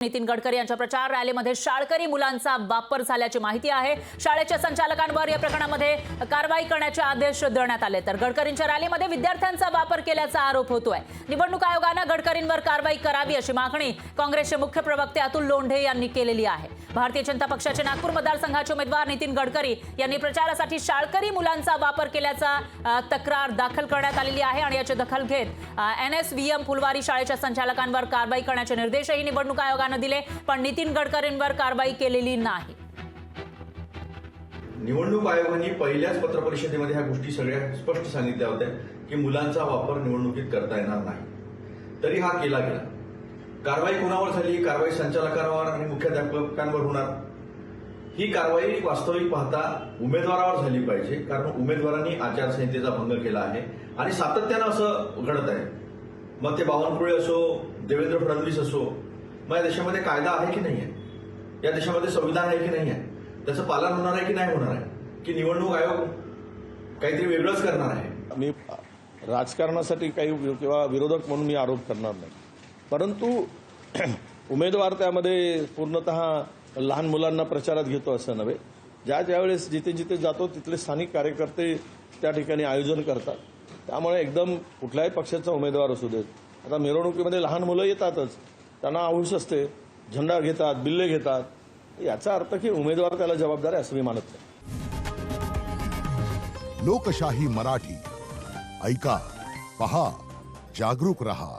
नितीन गडकरी यांच्या प्रचार रॅलीमध्ये शाळकरी मुलांचा वापर झाल्याची माहिती आहे। शाळेच्या संचालकांवर या प्रकरणामध्ये कारवाई करण्याचे आदेश देण्यात आले, तर गडकरींच्या रॅलीमध्ये विद्यार्थ्यांचा वापर केल्याचा आरोप होतोय। निवडणूक आयोगाने गडकरींवर कारवाई करावी अशी मागणी काँग्रेसचे मुख्य प्रवक्ते अतुल लोंढे यांनी केलेली आहे। भारतीय जनता पक्षाचे नागपूर मतदारसंघाचे उमेदवार नितीन गडकरी यांनी प्रचारासाठी शाळकरी मुलांचा वापर केल्याचा तक्रार दाखल करण्यात आलेली आहे आणि याची दखल घेत NSVM फुलवारी शाळेच्या संचालकांवर कारवाई करण्याचे निर्देशही निवडणूक आयोगाने दिले, पण नितीन गडकरींवर कारवाई केलेली नाही। निवडणूक आयोगाने पहिल्याच पत्रपरिषदेमध्ये ह्या गोष्टी सगळ्या स्पष्ट सांगितल्या होत्या की मुलांचा वापर निवडणुकीत करता येणार नाही, तरी हा केला गेला। कारवाई कोणावर झाली? कारवाई संचालकांवर आणि मुख्याध्यापकांवर होणार। ही कारवाई वास्तविक पाहता उमेदवारावर झाली पाहिजे, कारण उमेदवारांनी आचारसंहितेचा भंग केला आहे आणि सातत्यानं असं घडत आहे। मग ते बावनकुळे असो, देवेंद्र फडणवीस असो, मग या देशामध्ये कायदा आहे की नाही आहे, या देशामध्ये संविधान आहे की नाही आहे, त्याचं पालन होणार आहे की नाही होणार आहे, की निवडणूक आयोग काहीतरी वेगळंच करणार आहे? मी राजकारणासाठी काही किंवा विरोधक म्हणून मी आरोप करणार नाही, परंतु उमेदवार त्यामध्ये पूर्णतः लहान मुलांना प्रचारात घेतो असं नव्हे। ज्यावेळेस जिथे जिथे जातो तिथले स्थानिक कार्यकर्ते त्या ठिकाणी आयोजन करतात, त्यामुळे एकदम कुठल्याही पक्षाचा उमेदवार असू देत, आता मिरवणुकीमध्ये लहान मुलं येतातच, त्यांना हौस असते, झेंडा घेतात, बिल्ले घेतात, याचा अर्थ की उमेदवार त्याला जबाबदार आहे असं मी मानत नाही। लोकशाही मराठी ऐका, पहा, जागरूक रहा।